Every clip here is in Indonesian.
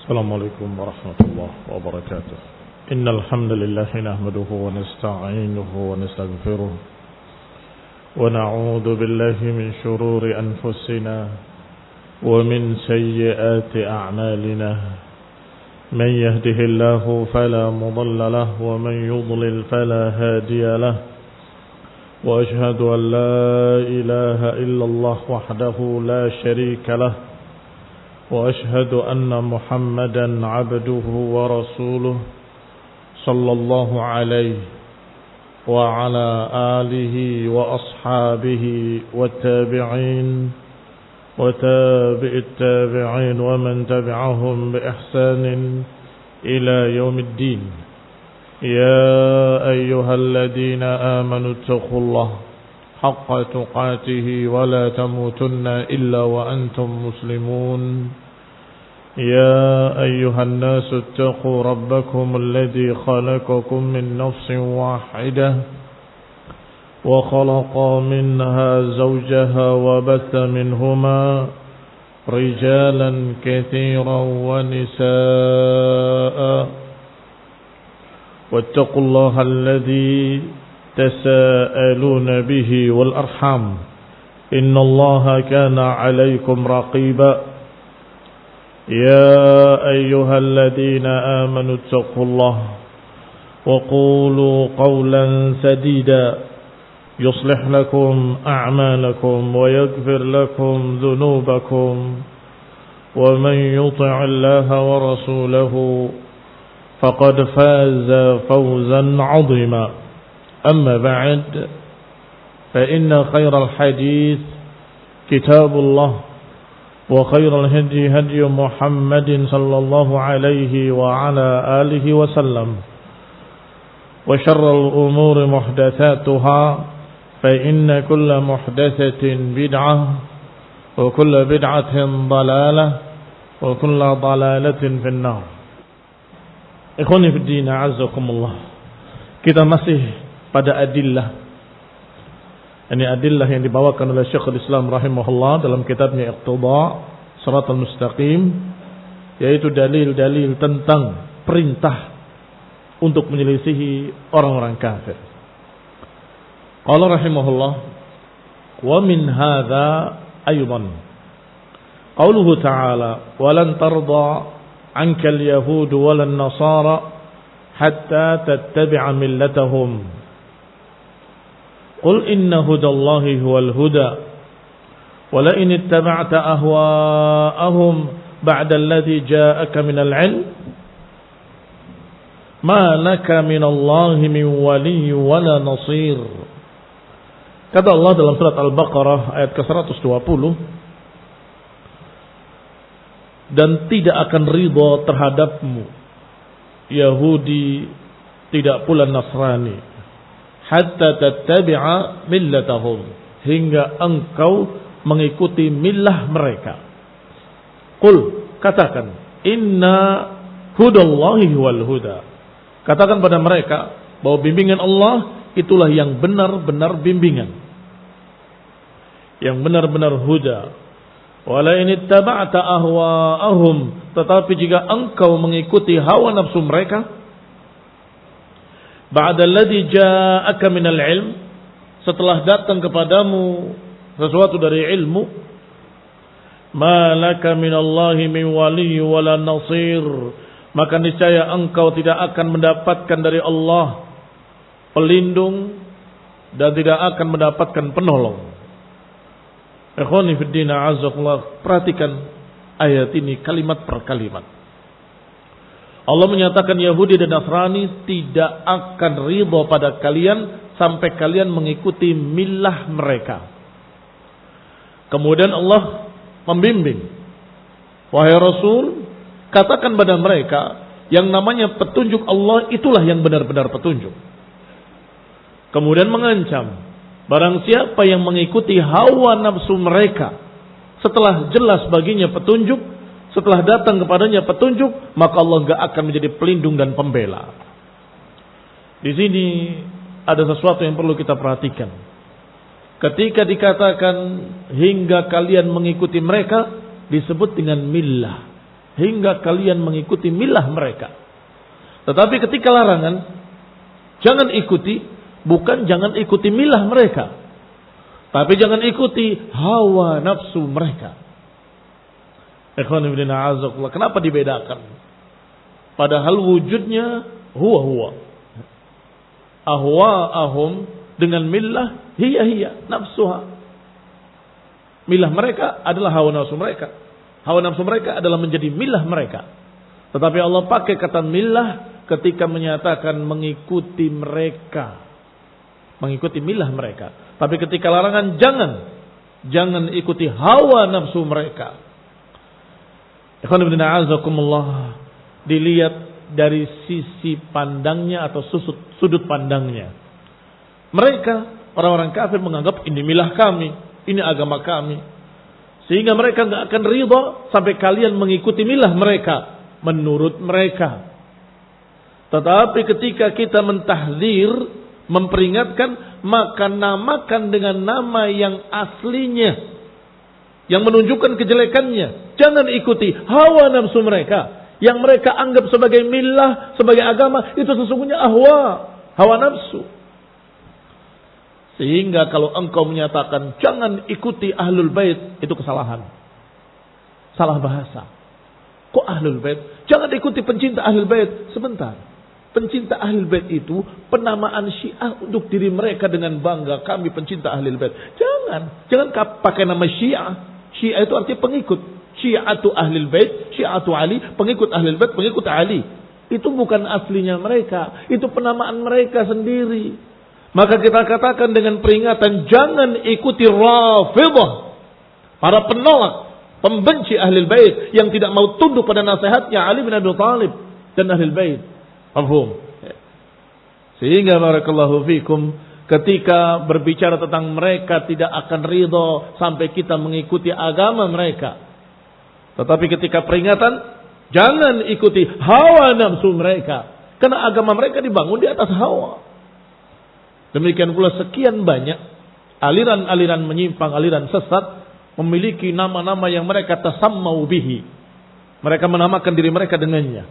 السلام عليكم ورحمة الله وبركاته. إن الحمد لله نحمده ونستعينه ونستغفره ونعوذ بالله من شرور أنفسنا ومن سيئات أعمالنا. من يهده الله فلا مضل له ومن يضلل فلا هادي له. وأشهد أن لا إله إلا الله وحده لا شريك له. وأشهد أن محمدا عبده ورسوله صلى الله عليه وعلى آله وأصحابه والتابعين وتابع التابعين ومن تبعهم بإحسان إلى يوم الدين. يا أيها الذين آمنوا اتقوا الله حق تقاته ولا تموتن إلا وأنتم مسلمون. يا أيها الناس اتقوا ربكم الذي خلقكم من نفس واحدة وخلق منها زوجها وبث منهما رجالا كثيرا ونساء. واتقوا الله الذي تساءلون به والأرحام إن الله كان عليكم رقيبا. يا أيها الذين آمنوا اتقوا الله وقولوا قولا سديدا يصلح لكم أعمالكم ويغفر لكم ذنوبكم ومن يطع الله ورسوله فقد فاز فوزا عظيما. أما بعد فإن خير الحديث كتاب الله وخير الهدي هدي محمد صلى الله عليه وعلى آله وسلم وشر الأمور محدثاتها فإن كل محدثة بدعة وكل بدعة ضلالة وكل ضلالة في النار. Ikhwani fi din, a'azzakumullah. Kita masih pada adillah. Ini adillah yang dibawakan oleh Syekhul Islam rahimahullah dalam kitabnya Iqtida Shiratal Mustaqim, yaitu dalil-dalil tentang perintah untuk menyelisihi orang-orang kafir. Qala rahimahullah, wa min hadza aydan qauluhu ta'ala wa lan tarda 'anka al-yahud wa lan nasara hatta tattabi'a millatahum. Qul inna hudallahi huwal huda wa la in ittaba'ta ahwa'ahum ba'da alladhi ja'aka minal 'ilm ma laka minallahi min waliyyin wa la nasir. Kata Allah dalam surat Al-Baqarah ayat ke-120, dan tidak akan ridha terhadapmu Yahudi, tidak pula Nasrani, hatta tattabi'a millatahum, hingga engkau mengikuti millah mereka. Qul, katakan, inna hudallahi wal huda. Katakan pada mereka bahwa bimbingan Allah itulah yang benar-benar bimbingan, yang benar-benar huda. Wala in ittaba'ta ahwa'ahum, tetapi jika engkau mengikuti hawa nafsu mereka, ba'da alladhi ja'aka minal ilm, setelah datang kepadamu sesuatu dari ilmu, ma laka minallahi min waliyyin wala nasir, maka niscaya engkau tidak akan mendapatkan dari Allah pelindung dan tidak akan mendapatkan penolong. Ikhwani fid din, a'azzakumullah. Perhatikan ayat ini kalimat per kalimat. Allah menyatakan Yahudi dan Nasrani tidak akan ridha pada kalian sampai kalian mengikuti millah mereka. Kemudian Allah membimbing, wahai Rasul, katakan pada mereka yang namanya petunjuk Allah itulah yang benar-benar petunjuk. Kemudian mengancam, barang siapa yang mengikuti hawa nafsu mereka setelah jelas baginya petunjuk, setelah datang kepadanya petunjuk, maka Allah enggak akan menjadi pelindung dan pembela. Di sini ada sesuatu yang perlu kita perhatikan. Ketika dikatakan hingga kalian mengikuti mereka, disebut dengan millah. hingga kalian mengikuti milah mereka. Tetapi ketika larangan, jangan ikuti, bukan jangan ikuti milah mereka, tapi jangan ikuti hawa nafsu mereka. Kenapa dibedakan? Padahal wujudnya huwa. Ahwa'ahum dengan millah hiya nafsuha. Milah mereka adalah hawa nafsu mereka. Hawa nafsu mereka adalah menjadi milah mereka. Tetapi Allah pakai kata milah ketika menyatakan mengikuti mereka. Mengikuti milah mereka. Tapi ketika larangan jangan ikuti hawa nafsu mereka. Ikhwan ibn a'azakumullah, dilihat dari sisi pandangnya atau sudut pandangnya. Mereka, orang-orang kafir menganggap ini milah kami, ini agama kami. Sehingga mereka gak akan ridha sampai kalian mengikuti milah mereka, menurut mereka. Tetapi ketika kita mentahdzir, memperingatkan, maka namakan dengan nama yang aslinya, yang menunjukkan kejelekannya. Jangan ikuti hawa nafsu mereka, yang mereka anggap sebagai millah, sebagai agama, itu sesungguhnya hawa nafsu. Sehingga kalau engkau menyatakan jangan ikuti ahlul bait, itu kesalahan. Salah bahasa. Kok ahlul bait? Jangan ikuti pencinta ahlul bait. Sebentar. Pencinta ahlul bait itu penamaan Syiah untuk diri mereka dengan bangga. Kami pencinta ahlul bait. Jangan pakai nama Syiah. Syiah itu artinya pengikut. Syiatu ahlul bait, Syiatu Ali, pengikut ahlul bait, pengikut Ali. Itu bukan aslinya mereka. Itu penamaan mereka sendiri. Maka kita katakan dengan peringatan, jangan ikuti Rafidhah, para penolak, pembenci ahlul bait yang tidak mau tunduk pada nasihatnya Ali bin Abi Thalib dan ahlul bait. Paham? Sehingga barakallahu fikum, ketika berbicara tentang mereka tidak akan ridha sampai kita mengikuti agama mereka. Tetapi ketika peringatan, jangan ikuti hawa nafsu mereka. Karena agama mereka dibangun di atas hawa. Demikian pula sekian banyak aliran-aliran menyimpang, aliran sesat, memiliki nama-nama yang mereka tasammau bihi. Mereka menamakan diri mereka dengannya.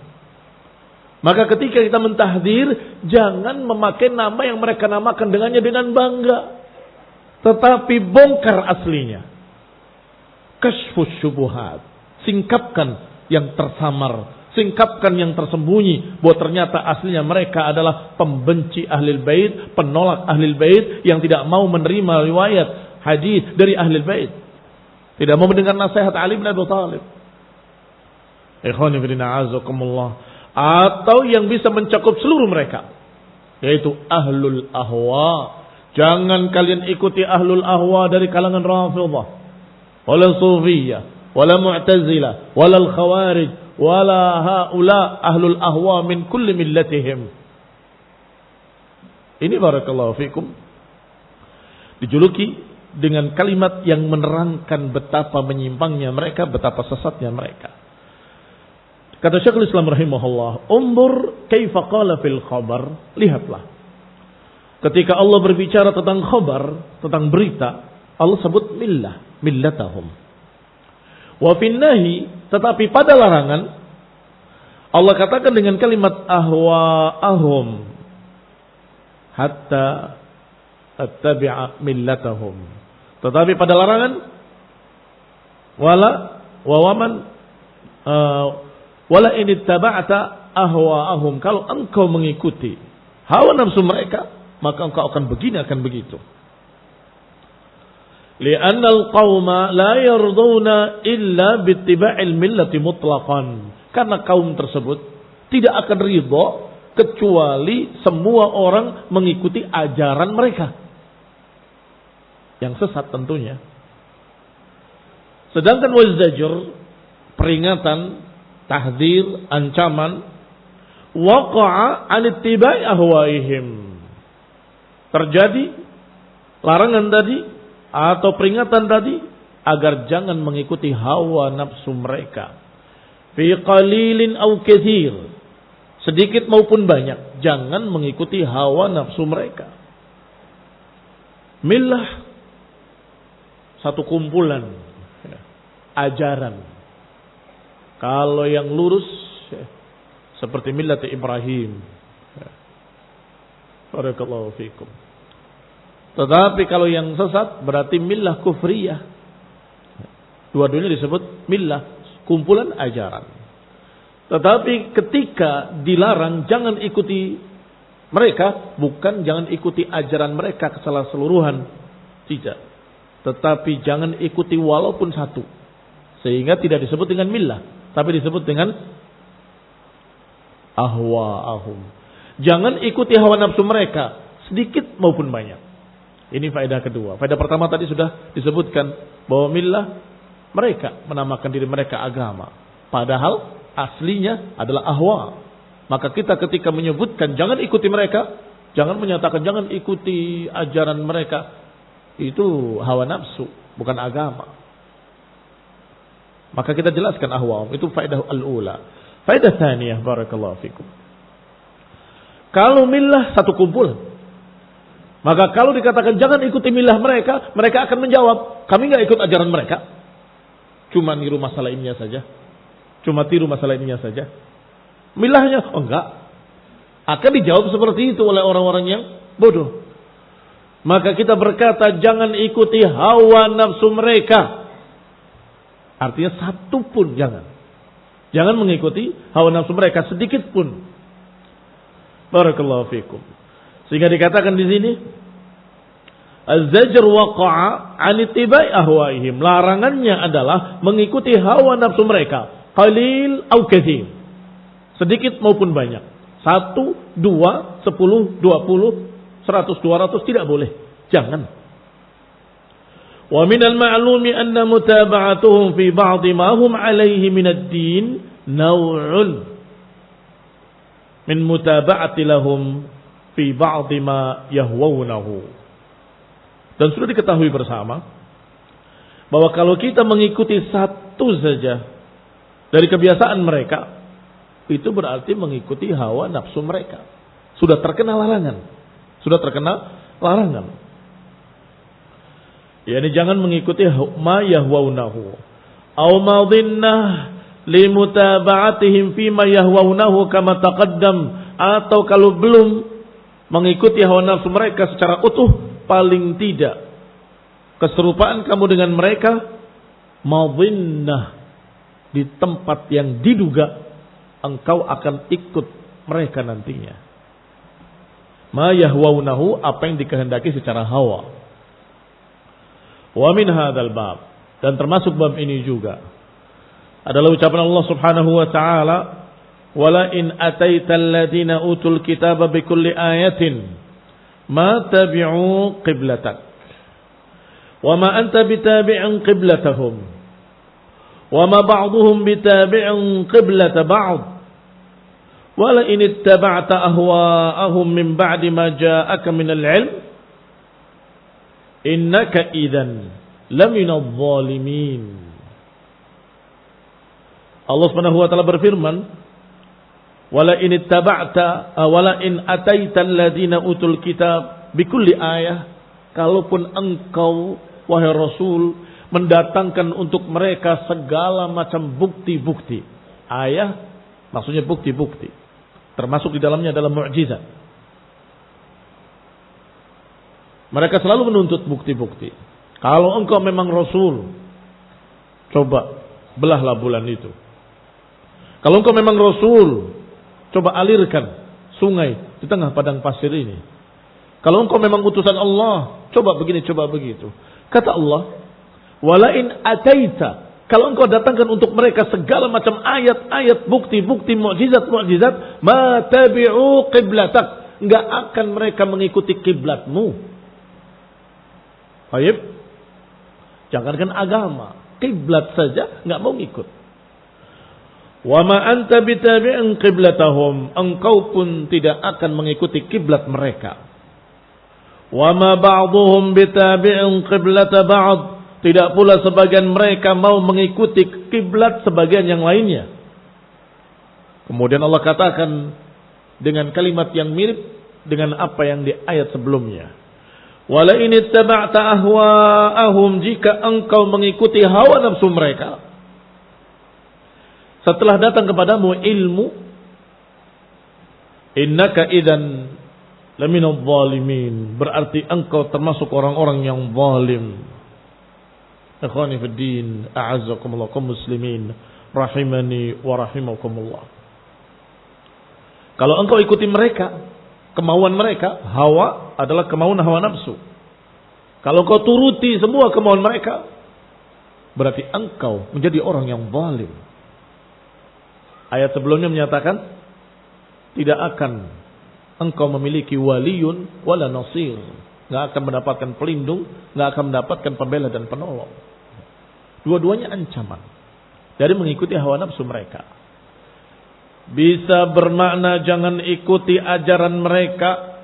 Maka ketika kita mentahdzir, jangan memakai nama yang mereka namakan dengannya dengan bangga. Tetapi bongkar aslinya. Kashfus syubuhat. Singkapkan yang tersamar. Singkapkan yang tersembunyi. Bahwa ternyata aslinya mereka adalah pembenci ahlul bait, penolak ahlul bait, yang tidak mau menerima riwayat hadis dari ahlul bait. Tidak mau mendengar nasihat Ali bin Abi Thalib. Ikhwani fillah azakumullah. Atau yang bisa mencakup seluruh mereka, yaitu ahlul ahwa. Jangan kalian ikuti ahlul ahwa dari kalangan Rafidhah, wala Sufiyah, wala Mu'tazilah, wala Khawarij, wala haula ahlul ahwa min kulli millatihim. Ini barakallahu fikum dijuluki dengan kalimat yang menerangkan betapa menyimpangnya mereka, betapa sesatnya mereka. Kata Syekhul Islam rahimahullah, umbur kaifa qala fil khabar, lihatlah. Ketika Allah berbicara tentang khabar, tentang berita, Allah sebut millatahum. Wa fin nahi, tetapi pada larangan Allah katakan dengan kalimat ahwa'ahum hatta attabi'a millatahum. Tetapi pada larangan wala in ittaba'ta ahwa'ahum, kalau engkau mengikuti hawa nafsu mereka, maka engkau akan begini, akan begitu. Li'anna al-qauma la yarduna illa bittiba'il millati mutlaqan. Karena kaum tersebut tidak akan ridha kecuali semua orang mengikuti ajaran mereka yang sesat tentunya. Sedangkan wazajr, peringatan, tahdzir, ancaman, waqa'a an ittiba'i ahwaihim. Terjadi larangan tadi atau peringatan tadi agar jangan mengikuti hawa nafsu mereka. Fi qalilin aw katsir, sedikit maupun banyak, jangan mengikuti hawa nafsu mereka. Millah, satu kumpulan ajaran. Kalau yang lurus seperti millat Ibrahim. Barakallahu fikum. Tetapi kalau yang sesat berarti millah kufriyah. Dua-duanya disebut millah, kumpulan ajaran. Tetapi ketika dilarang jangan ikuti mereka, bukan jangan ikuti ajaran mereka kesalahan seluruhan. Tidak. Tetapi jangan ikuti walaupun satu. Sehingga tidak disebut dengan millah, tapi disebut dengan ahwa'ahum. Jangan ikuti hawa nafsu mereka, sedikit maupun banyak. Ini faedah kedua. Faedah pertama tadi sudah disebutkan bahwa millah mereka menamakan diri mereka agama, padahal aslinya adalah ahwa. Maka kita ketika menyebutkan jangan ikuti mereka, jangan menyatakan jangan ikuti ajaran mereka, itu hawa nafsu, bukan agama. Maka kita jelaskan ahwa, itu faedah al-ula. Faedah tsaniyah, barakallahu fikum. Kalau millah satu kumpul, maka kalau dikatakan jangan ikuti millah mereka, mereka akan menjawab, kami enggak ikut ajaran mereka. Cuma niru masalah ininya saja. Cuma tiru masalah ininya saja. Millahnya, oh enggak. Akan dijawab seperti itu oleh orang-orang yang bodoh. Maka kita berkata jangan ikuti hawa nafsu mereka. Artinya satu pun jangan. Jangan mengikuti hawa nafsu mereka sedikit pun. Barakallahu fikum. Sehingga dikatakan di sini az-zajr waqa'a 'an ittiba'i ahwaihim. Larangannya adalah mengikuti hawa nafsu mereka, qalil atau katsir. Sedikit maupun banyak. 1, 2, 10, 20, 100, 200 tidak boleh. Jangan. Wa minal ma'lumi anna mutaba'atuhum fi ba'dhi ma hum 'alaihi min ad-din naw'un min mutaba'ati lahum fi ba'dhi ma yahwaunahu. Dan sudah diketahui bersama bahwa kalau kita mengikuti satu saja dari kebiasaan mereka, itu berarti mengikuti hawa nafsu mereka. Sudah terkena larangan. Sudah terkena larangan. Yani jangan mengikuti ma yahwaunahu. Aw madhinnah limutaba'atihim fima yahwaunahu kama taqaddam. Atau kalau belum mengikuti hawa nafsu mereka secara utuh, paling tidak keserupaan kamu dengan mereka madhinnah, di tempat yang diduga engkau akan ikut mereka nantinya. Ma yahwaunahu, apa yang dikehendaki secara hawa. Wa min hadzal bab, dan termasuk bab ini juga adalah ucapan Allah Subhanahu wa taala, wala in ataital ladina utul kitaba bikulli ayatin ma tabi'u qiblatak wa ma anta bitabi'in qiblatahum wa ma ba'dhum bitabi'in qiblata ba'd wala in ittaba'ta ahwa'ahum min ba'di ma ja'aka minal 'ilm innaka idzan laminadh dhalimin. Allah Subhanahu wa taala berfirman, wala in ittaba'ta wala in ataita alladziina utul kitab bikulli ayah, kalaupun engkau wahai Rasul mendatangkan untuk mereka segala macam bukti-bukti. Ayah maksudnya bukti-bukti. Termasuk di dalamnya adalah mukjizat. Mereka selalu menuntut bukti-bukti. Kalau engkau memang Rasul, coba belahlah bulan itu. Kalau engkau memang Rasul, coba alirkan sungai di tengah padang pasir ini. Kalau engkau memang utusan Allah, coba begini, coba begitu. Kata Allah, walain ataita, kalau engkau datangkan untuk mereka segala macam ayat-ayat, bukti-bukti, mukjizat-mukjizat, ma tabi'u qiblatak, enggak akan mereka mengikuti kiblatmu. Baik, jangankan agama, kiblat saja enggak mau ikut. Wa ma anta bitabi'in qiblatahum, engkau pun tidak akan mengikuti kiblat mereka. Wa ma ba'dhum bitabi'in qiblata ba'd, tidak pula sebagian mereka mau mengikuti kiblat sebagian yang lainnya. Kemudian Allah katakan dengan kalimat yang mirip dengan apa yang di ayat sebelumnya. Wala in ittaba'ta ahwa'ahum, jika engkau mengikuti hawa nafsu mereka, setelah datang kepadamu ilmu, innaka idzan laminadh dhalimin, berarti engkau termasuk orang-orang yang zalim. Ikhwani fid din, a'azzakumullah kaum muslimin rahimani wa rahimakumullah. Kalau engkau ikuti mereka, kemauan mereka, hawa adalah kemauan hawa nafsu. Kalau engkau turuti semua kemauan mereka, berarti engkau menjadi orang yang zalim. Ayat sebelumnya menyatakan tidak akan engkau memiliki waliyun wala nasir, enggak akan mendapatkan pelindung, enggak akan mendapatkan pembela dan penolong. Dua-duanya ancaman dari mengikuti hawa nafsu mereka. Bisa bermakna jangan ikuti ajaran mereka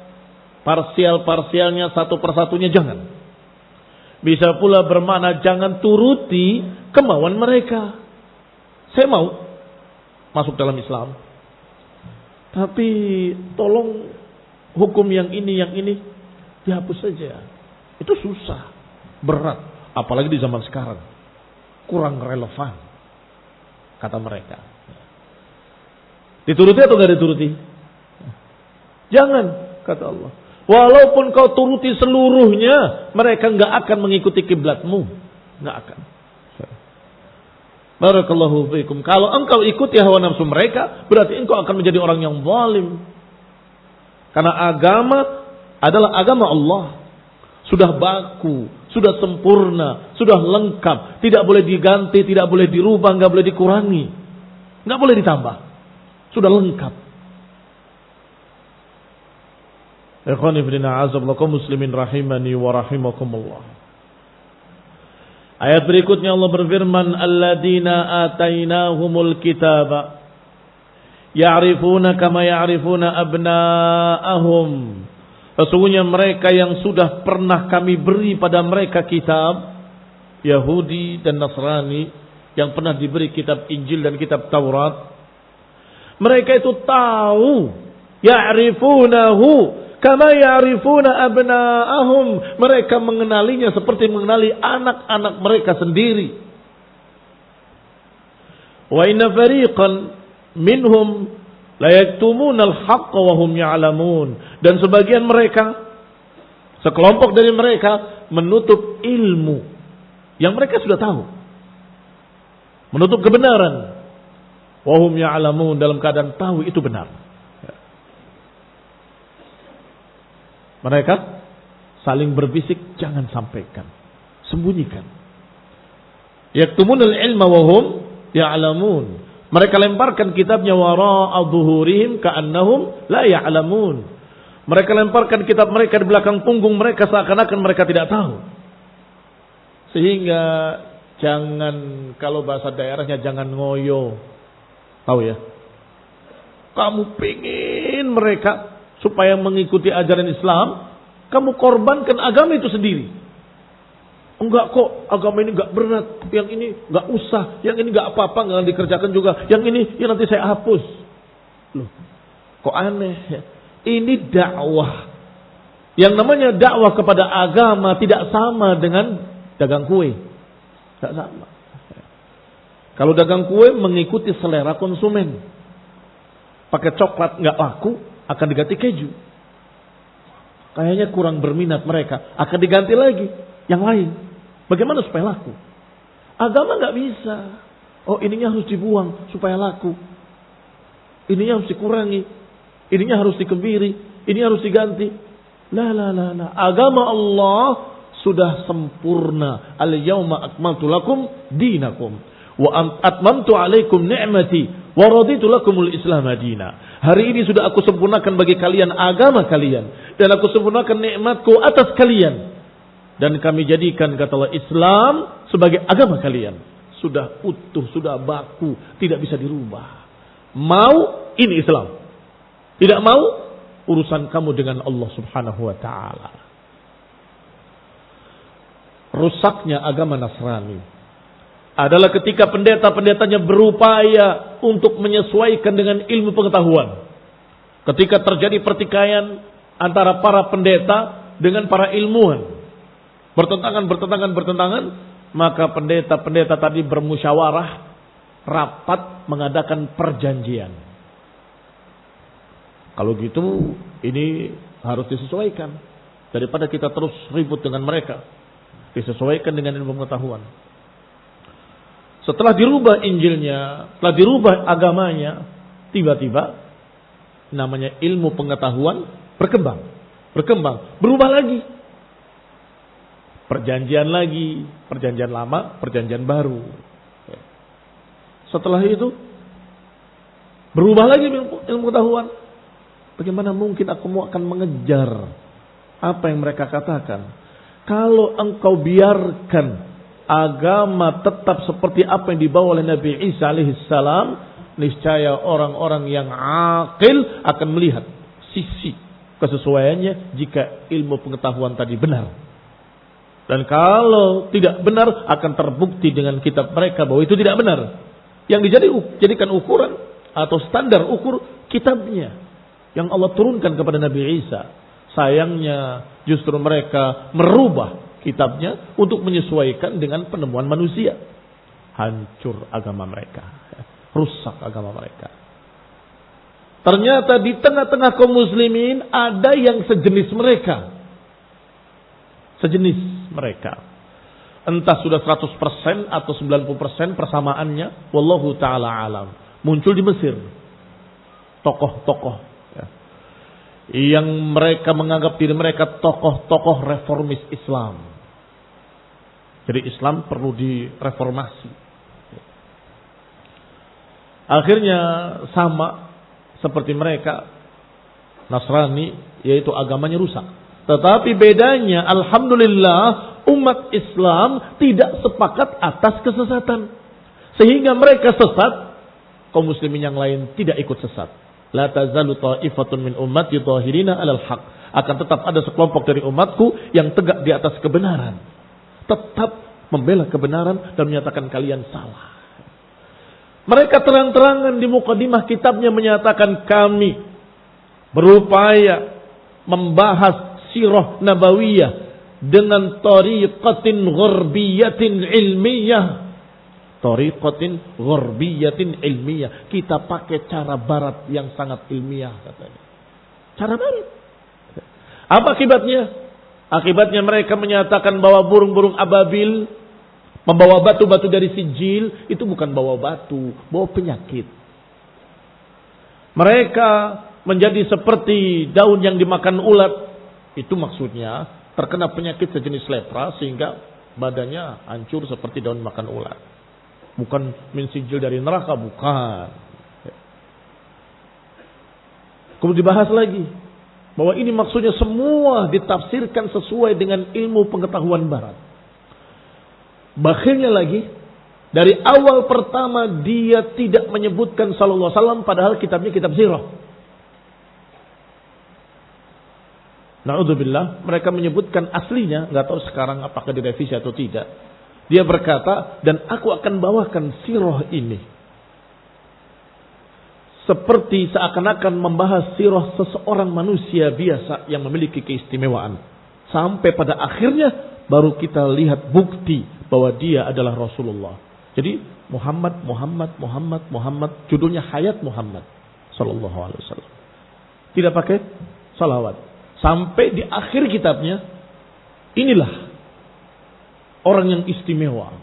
parsial-parsialnya, satu persatunya jangan. Bisa pula bermakna jangan turuti kemauan mereka. Saya mau masuk dalam Islam, tapi tolong hukum yang ini dihapus saja. Itu susah, berat, apalagi di zaman sekarang. Kurang relevan, kata mereka. Dituruti atau enggak dituruti? Jangan, kata Allah. Walaupun kau turuti seluruhnya, mereka enggak akan mengikuti kiblatmu. Enggak akan. Barakallahu fiikum. Kalau engkau ikuti hawa nafsu mereka, berarti engkau akan menjadi orang yang zalim. Karena agama adalah agama Allah. Sudah baku, sudah sempurna, sudah lengkap. Tidak boleh diganti, tidak boleh dirubah, enggak boleh dikurangi. Enggak boleh ditambah. Sudah lengkap. Ikhwani fillah, azaballakum muslimin rahimani wa rahimakumullah. Ayat berikutnya Allah berfirman, alladzina atainahumul kitaba ya'rifuna kama ya'rifuna abna'ahum. Sesungguhnya mereka yang sudah pernah kami beri pada mereka kitab, Yahudi dan Nasrani, yang pernah diberi kitab Injil dan kitab Taurat, mereka itu tahu, ya'rifunahu kama ya'rifuna abna'ahum. Mereka mengenalinya seperti mengenali anak-anak mereka sendiri. Wa inna fariqan minhum la yaktumuna al-haqqa wa hum ya'lamun. Dan sebagian mereka, sekelompok dari mereka, menutup ilmu yang mereka sudah tahu, menutup kebenaran. Wa hum ya'lamun, dalam keadaan tahu itu benar. Mereka saling berbisik, jangan sampaikan, sembunyikan. Yaktumunal ilma wa hum ya'lamun. Mereka lemparkan kitabnya wara'a dhuhurihim ka'annahum la ya'lamun. Mereka lemparkan kitab mereka di belakang punggung mereka seakan-akan mereka tidak tahu. Sehingga jangan, kalau bahasa daerahnya, jangan ngoyo. Tahu ya? Kamu pengen mereka supaya mengikuti ajaran Islam, kamu korbankan agama itu sendiri. Enggak kok, agama ini enggak berat, yang ini enggak usah, yang ini enggak apa-apa, enggak dikerjakan juga, yang ini ya nanti saya hapus. Loh, kok aneh ya? Ini dakwah. Yang namanya dakwah kepada agama tidak sama dengan dagang kue. Tidak sama. Kalau dagang kue mengikuti selera konsumen. Pakai coklat enggak laku, akan diganti keju. Kayaknya kurang berminat mereka, akan diganti lagi yang lain. Bagaimana supaya laku? Agama nggak bisa. Oh, ininya harus dibuang supaya laku. Ininya harus dikurangi. Ininya harus dikebiri. Ini harus diganti. La. Agama Allah sudah sempurna. Al-yawma akmaltu lakum dinakum wa atmamtu alaikum ni'mati wa raditu lakumul Islam madina. Hari ini sudah aku sempurnakan bagi kalian agama kalian, dan aku sempurnakan nikmatku atas kalian, dan kami jadikan, kata Allah, Islam sebagai agama kalian. Sudah utuh, sudah baku, tidak bisa dirubah. Mau, ini Islam. Tidak mau, urusan kamu dengan Allah Subhanahu wa ta'ala. Rusaknya agama Nasrani adalah ketika pendeta-pendetanya berupaya untuk menyesuaikan dengan ilmu pengetahuan. Ketika terjadi pertikaian antara para pendeta dengan para ilmuwan, bertentangan, maka pendeta-pendeta tadi bermusyawarah rapat mengadakan perjanjian. Kalau gitu ini harus disesuaikan. Daripada kita terus ribut dengan mereka, disesuaikan dengan ilmu pengetahuan. Setelah dirubah Injilnya, setelah dirubah agamanya, tiba-tiba namanya ilmu pengetahuan berkembang, berubah lagi. Perjanjian lama, perjanjian baru. Setelah itu berubah lagi ilmu pengetahuan. Bagaimana mungkin aku akan mengejar apa yang mereka katakan? Kalau engkau biarkan agama tetap seperti apa yang dibawa oleh Nabi Isa alaihissalam, niscaya orang-orang yang akil akan melihat sisi kesesuaiannya jika ilmu pengetahuan tadi benar. Dan kalau tidak benar akan terbukti dengan kitab mereka bahwa itu tidak benar. Yang dijadikan ukuran atau standar ukur kitabnya yang Allah turunkan kepada Nabi Isa. Sayangnya justru mereka merubah kitabnya untuk menyesuaikan dengan penemuan manusia. Hancur agama mereka. Rusak agama mereka. Ternyata di tengah-tengah kaum muslimin ada yang sejenis mereka. Entah sudah 100% atau 90% persamaannya. Wallahu ta'ala alam. Muncul di Mesir. Tokoh-tokoh. Ya. Yang mereka menganggap diri mereka tokoh-tokoh reformis Islam. Jadi Islam perlu direformasi. Akhirnya sama seperti mereka. Nasrani, yaitu agamanya rusak. Tetapi bedanya, alhamdulillah, umat Islam tidak sepakat atas kesesatan. Sehingga mereka sesat, kaum muslimin yang lain tidak ikut sesat. La tazalu ta'ifatun min ummati dhahirina 'alal haq. Akan tetap ada sekelompok dari umatku yang tegak di atas kebenaran. Tetap membela kebenaran dan menyatakan kalian salah. Mereka terang-terangan di mukadimah kitabnya menyatakan kami berupaya membahas sirah nabawiyah dengan tariqatin gharbiyatin ilmiyah. Tariqatin gharbiyatin ilmiyah. Kita pakai cara barat yang sangat ilmiah katanya. Cara barat. Apa akibatnya? Akibatnya mereka menyatakan bahwa burung-burung ababil membawa batu-batu dari Sijil itu bukan bawa batu, bawa penyakit. Mereka menjadi seperti daun yang dimakan ulat. Itu maksudnya terkena penyakit sejenis lepra sehingga badannya hancur seperti daun makan ulat. Bukan min sijil dari neraka, bukan. Kemudian dibahas lagi bahwa ini maksudnya semua ditafsirkan sesuai dengan ilmu pengetahuan barat. Bakhilnya lagi, dari awal pertama dia tidak menyebutkan sallallahu alaihi wasallam padahal kitabnya kitab sirah. Na'udzubillah, mereka menyebutkan aslinya, nggak tahu sekarang apakah direvisi atau tidak. Dia berkata, dan aku akan bawakan sirah ini seperti seakan-akan membahas sirah seseorang manusia biasa yang memiliki keistimewaan. Sampai pada akhirnya baru kita lihat bukti bahwa dia adalah Rasulullah. Jadi Muhammad, judulnya Hayat Muhammad sallallahu alaihi wasallam. Tidak pakai salawat. Sampai di akhir kitabnya, inilah orang yang istimewa,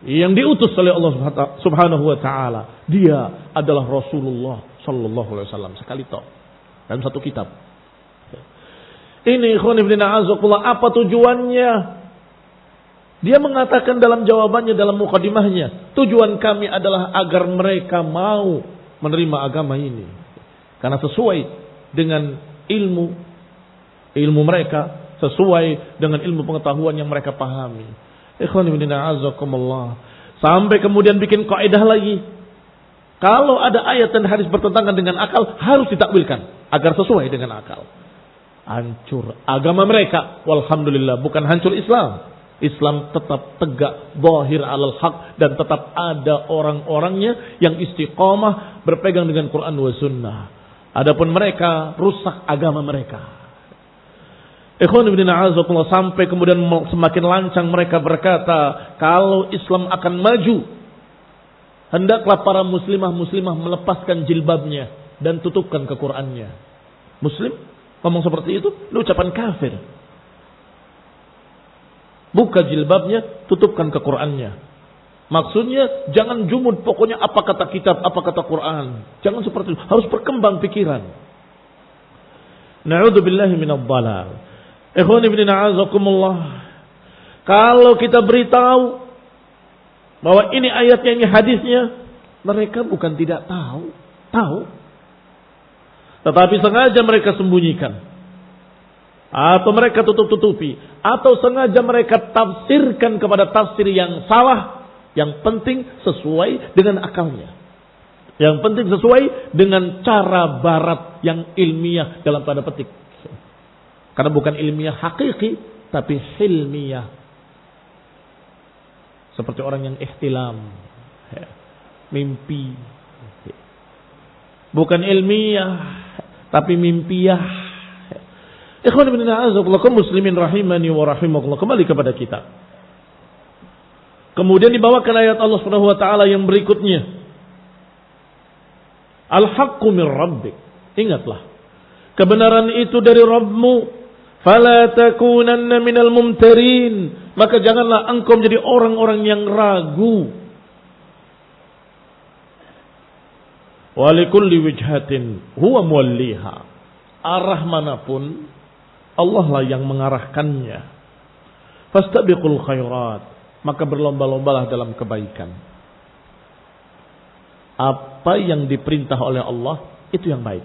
yang diutus oleh Allah Subhanahu wa taala. Dia adalah Rasulullah sallallahu alaihi wasallam sekali toh dalam satu kitab. Ini ikhwan ibn a'azakullah, apa tujuannya? Dia mengatakan dalam jawabannya, dalam mukadimahnya, tujuan kami adalah agar mereka mau menerima agama ini karena sesuai dengan ilmu mereka, sesuai dengan ilmu pengetahuan yang mereka pahami. Ikhwan ibn a'azakumullah. Sampai kemudian bikin kaidah lagi. Kalau ada ayat dan hadis bertentangan dengan akal, harus ditakwilkan agar sesuai dengan akal. Hancur agama mereka. Walhamdulillah, bukan hancur Islam. Islam tetap tegak, zahir alal haq, dan tetap ada orang-orangnya yang istiqamah berpegang dengan Quran wa sunnah. Adapun mereka rusak agama mereka. Ikhwan ibn a'azakumullah, sampai kemudian semakin lancang mereka berkata, kalau Islam akan maju, hendaklah para muslimah melepaskan jilbabnya dan tutupkan ke Qur'annya. Muslim ngomong seperti itu, itu ucapan kafir. Buka jilbabnya, tutupkan ke Qur'annya. Maksudnya jangan jumud, pokoknya apa kata kitab, apa kata Quran. Jangan seperti itu, harus berkembang pikiran. Na'udzubillahi minadh dhalal. Ikhwani ibn a'azakumullah. Kalau kita beritahu bahwa ini ayatnya, ini hadisnya, mereka bukan tidak tahu, tahu. Tetapi sengaja mereka sembunyikan. Atau mereka tutup-tutupi. Atau sengaja mereka tafsirkan kepada tafsir yang salah. Yang penting sesuai dengan akalnya. Yang penting sesuai dengan cara barat yang ilmiah dalam tanda petik. Karena bukan ilmiah hakiki, tapi hilmiah. Seperti orang yang ihtilam. Mimpi. Bukan ilmiah, tapi mimpiah. Ikhwan ibn a'azakullah, kaum muslimin rahimani wa rahimakumullah. Kembali kepada kita. Kemudian dibawakan ayat Allah Subhanahu wa taala yang berikutnya. Al-haqqu min rabbik. Ingatlah, kebenaran itu dari Rabbmu. Fala takunanna minal mumtarin. Maka janganlah engkau menjadi orang-orang yang ragu. Wa likulli wijhatin huwa muwalliha. Arah manapun Allah lah yang mengarahkannya. Fastabiqul khairat. Maka berlomba-lombalah dalam kebaikan. Apa yang diperintah oleh Allah, itu yang baik.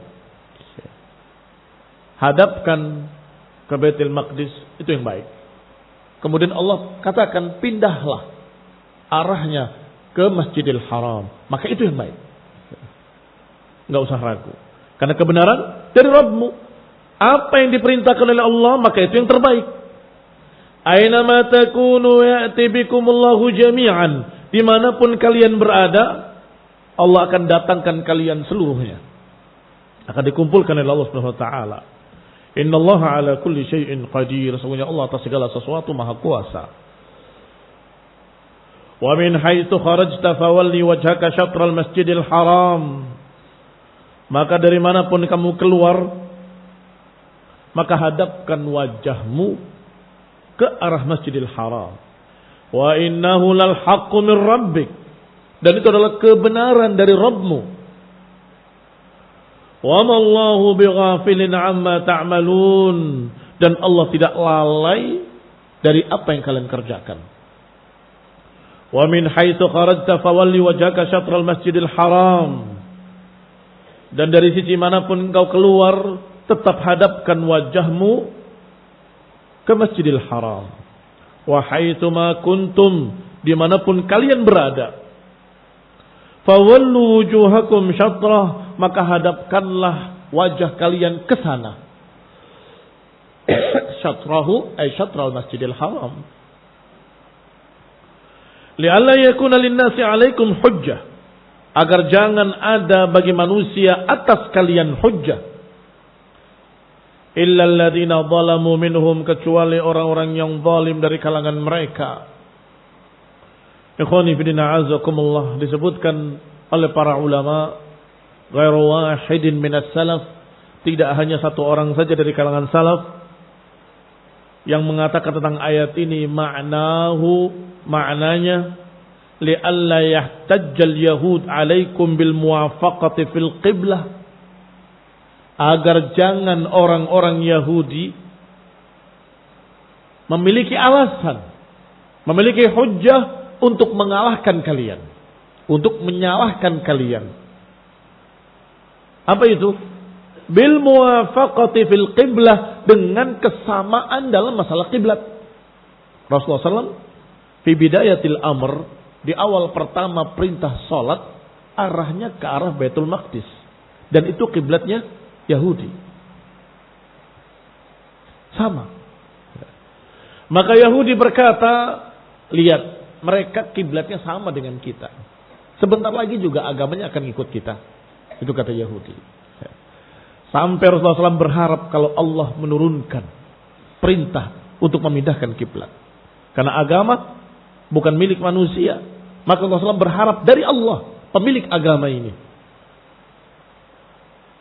Hadapkan ke Baitul Maqdis, itu yang baik. Kemudian Allah katakan, pindahlah arahnya ke Masjidil Haram. Maka itu yang baik. Enggak usah ragu. Karena kebenaran dari Rabbmu. Apa yang diperintahkan oleh Allah, maka itu yang terbaik. Aynama takunu ya'ti bikumullahu jami'an. Dimanapun kalian berada, Allah akan datangkan kalian seluruhnya. Akan dikumpulkan oleh Allah Subhanahu wa taala. Innallaha ala kulli syai'in qadir. Sesungguhnya Allah atas segala sesuatu maha kuasa. Wa min haitsu kharajta fawalli wajhaka syatral masjidil haram. Maka dari manapun kamu keluar, maka hadapkan wajahmu ke arah Masjidil Haram. Wa innahu lal haqqu min rabbik. Dan itu adalah kebenaran dari Rabbmu. Wa ma Allahu bighafilin amma ta'malun. Dan Allah tidak lalai dari apa yang kalian kerjakan. Wa min haitsu kharajta fawalli wajhaka syatral Masjidil Haram. Dan dari sisi manapun engkau keluar, tetap hadapkan wajahmu ke Masjidil Haram. Wa haitsuma kuntum, dimanapun kalian berada. Fawallu wujuhakum syatrah, maka hadapkanlah wajah kalian ke sana. Syatrahu ay syatral Masjidil Haram. Li'alla yakuna lin-nasi 'alaikum hujjah, agar jangan ada bagi manusia atas kalian hujjah. Illa alladhina zalamu minhum, kecuali orang-orang yang zalim dari kalangan mereka. Ikhwani fillah a'azakumullah, disebutkan oleh para ulama, ghairu wahidin minas salaf, tidak hanya satu orang saja dari kalangan salaf yang mengatakan tentang ayat ini, maknanya li'alla yahtajjal yahud 'alaikum bil muwafaqati fil qiblah, agar jangan orang-orang Yahudi memiliki alasan, memiliki hujjah untuk mengalahkan kalian, untuk menyalahkan kalian. Apa itu? Bil muwafaqati fil qiblah, dengan kesamaan dalam masalah kiblat. Rasulullah SAW fi bidayatil amr, di awal pertama perintah salat, arahnya ke arah Baitul Maqdis, dan itu kiblatnya Yahudi. Sama. Maka Yahudi berkata, lihat, mereka kiblatnya sama dengan kita. Sebentar lagi juga agamanya akan ikut kita. Itu kata Yahudi. Sampai Rasulullah SAW berharap kalau Allah menurunkan perintah untuk memindahkan kiblat. Karena agama bukan milik manusia. Maka Rasulullah SAW berharap dari Allah pemilik agama ini.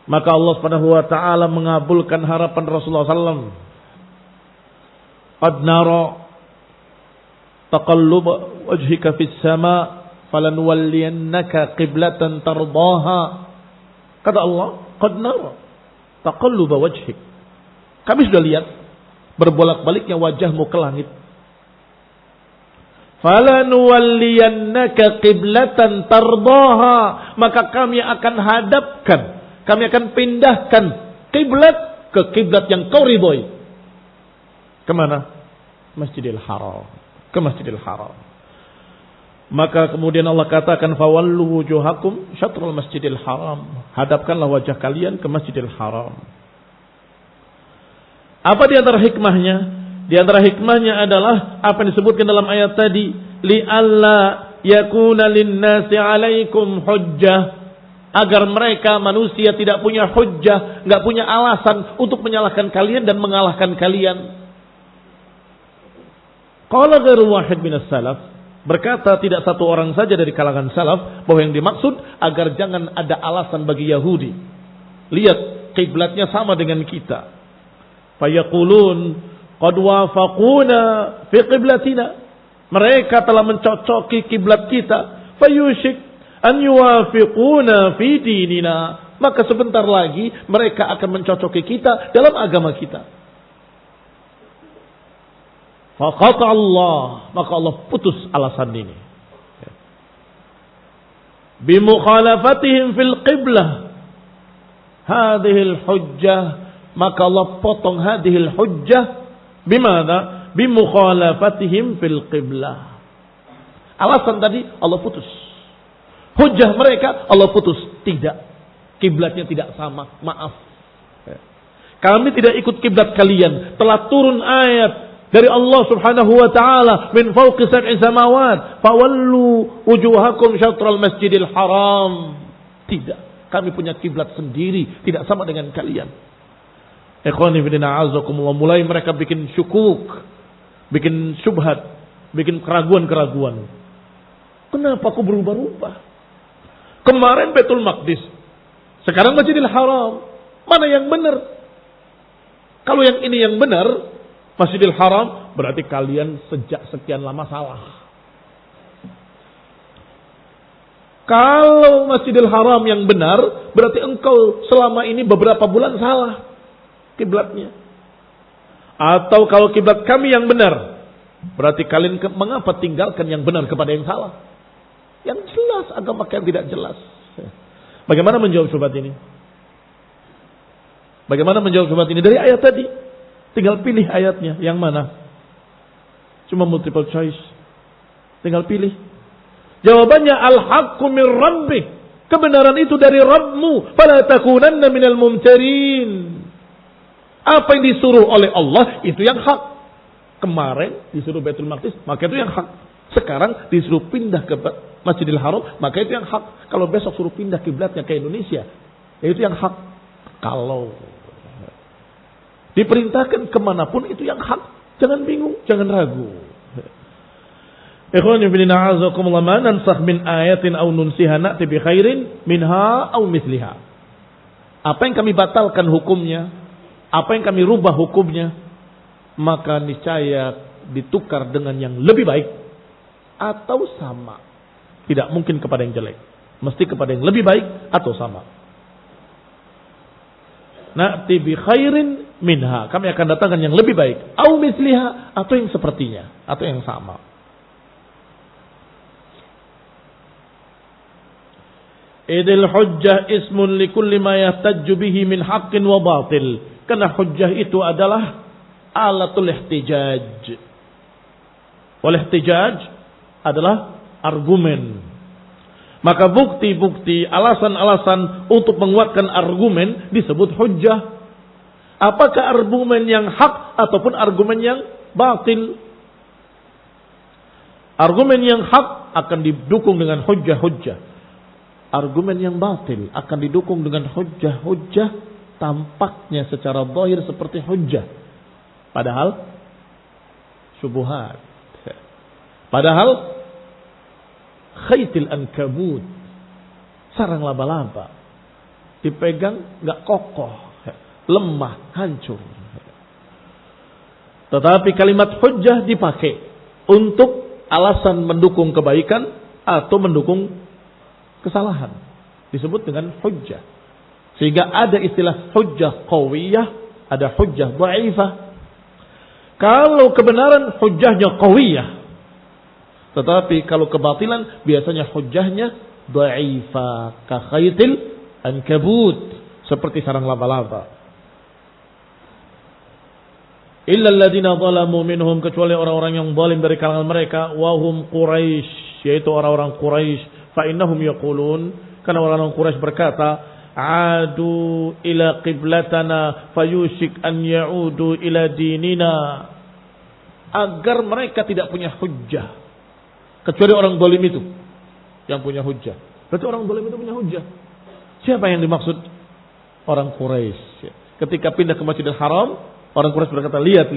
Maka Allah Subhanahu wa taala mengabulkan harapan Rasulullah sallallahu qad nara taqallub wajhika fis sama falanwalliyannaka qiblatan tardaha. Kata Allah, qad nara taqallub wajhik. Kami sudah lihat berbolak-baliknya wajahmu ke langit. Falanuwalliyannaka qiblatan tardaha, maka kami akan hadapkan, kami akan pindahkan kiblat ke kiblat yang kau ridhoi. Kemana? Masjidil Haram. Ke Masjidil Haram. Maka kemudian Allah katakan fawallu wujuhakum syatrul Masjidil Haram. Hadapkanlah wajah kalian ke Masjidil Haram. Apa di antara hikmahnya? Di antara hikmahnya adalah apa yang disebutkan dalam ayat tadi, li'alla yakuna lin-nasi 'alaikum hujjah, agar mereka manusia tidak punya hujjah, enggak punya alasan untuk menyalahkan kalian dan mengalahkan kalian. Qala ghairu wahid minas salaf, berkata tidak satu orang saja dari kalangan salaf bahwa yang dimaksud agar jangan ada alasan bagi Yahudi. Lihat kiblatnya sama dengan kita. Fayaqulun qad wafaquna fi qiblatina, mereka telah mencocoki kiblat kita. Fayushik an yuwafiquna fi dinina, maka sebentar lagi mereka akan mencocoki kita dalam agama kita. Faqata Allah, maka Allah putus alasan ini. Bimukhalafatihim fil qiblah hadhil hujjah, maka Allah potong hadhil hujjah. Bimana? Bimukhalafatihim fil qiblah. Alasan tadi Allah putus. Hujjah mereka Allah putus. Tidak. Kiblatnya tidak sama. Maaf. Kami tidak ikut kiblat kalian. Telah turun ayat dari Allah Subhanahu wa taala min fawqi sab'i samawat fawallu wujuhakum syatral Masjidil Haram. Tidak. Kami punya kiblat sendiri, tidak sama dengan kalian. Ikhwani fillah azakumullah, mulai mereka bikin syukuk, bikin syubhat, bikin keraguan-keraguan. Kenapa kok berubah-ubah? Kemarin Baitul Maqdis, sekarang Masjidil Haram. Mana yang benar? Kalau yang ini yang benar, Masjidil Haram, berarti kalian sejak sekian lama salah. Kalau Masjidil Haram yang benar, berarti engkau selama ini beberapa bulan salah kiblatnya. Atau kalau kiblat kami yang benar, berarti kalian mengapa tinggalkan yang benar kepada yang salah? Yang jelas agama kalian tidak jelas. Bagaimana menjawab syubhat ini? Bagaimana menjawab syubhat ini? Dari ayat tadi. Tinggal pilih ayatnya. Yang mana? Cuma multiple choice. Tinggal pilih. Jawabannya al-haqqu min rabbih. Kebenaran itu dari Rabbmu. Fala takunanna minal mumtarin. Apa yang disuruh oleh Allah itu yang hak. Kemarin disuruh Baitul Maqdis, maka itu yang hak. Sekarang disuruh pindah ke Masjidil Haram, maka itu yang hak. Kalau besok suruh pindah kiblatnya ke Indonesia, itu yang hak. Kalau diperintahkan kemanapun itu yang hak. Jangan bingung, jangan ragu. Ikhwani fillah a'azakumullah, ma nansakh min ayatin aw nunsiha na'ti bi khairin minha aw mithliha. Apa yang kami batalkan hukumnya, apa yang kami rubah hukumnya, maka niscaya ditukar dengan yang lebih baik atau sama. Tidak mungkin kepada yang jelek, mesti kepada yang lebih baik atau sama. Na'ti bi khairin minha, kami akan datangkan yang lebih baik, au misliha, atau yang sepertinya, atau yang sama. Idil hujjah ismun likulli ma yahtajju bihi min haqqin wa batil. Karena hujjah itu adalah alatul ihtijaj. Wal ihtijaj adalah argumen. Maka bukti-bukti, alasan-alasan untuk menguatkan argumen disebut hujjah. Apakah argumen yang hak ataupun argumen yang batil? Argumen yang hak akan didukung dengan hujjah-hujjah. Argumen yang batil akan didukung dengan hujjah-hujjah, tampaknya secara zahir seperti hujjah, padahal syubhat. Padahal khaytil ankabut, sarang laba-laba. Dipegang nggak kokoh, lemah, hancur. Tetapi kalimat hujjah dipakai untuk alasan mendukung kebaikan atau mendukung kesalahan. Disebut dengan hujjah. Sehingga ada istilah hujjah qawiyah, ada hujjah dha'ifah. Kalau kebenaran hujjahnya qawiyah. Tetapi kalau kebatilan biasanya hujjahnya dha'ifah. Ka khaytil ankabut, seperti sarang laba-laba. Illa alladziina zalamu minhum, kecuali orang-orang yang zalim dari kalangan mereka, wa hum Quraisy, yaitu orang-orang Quraisy. Fa innahum yaqulun, karena orang-orang Quraisy berkata, adu ila qiblatana fayushik an ya'udu ila dinina. Agar mereka tidak punya hujjah. Kecuali orang zalim itu yang punya hujjah. Berarti orang zalim itu punya hujjah. Siapa yang dimaksud? Orang Quraisy. Ketika pindah ke Masjidil Haram, orang Quraisy berkata, lihat.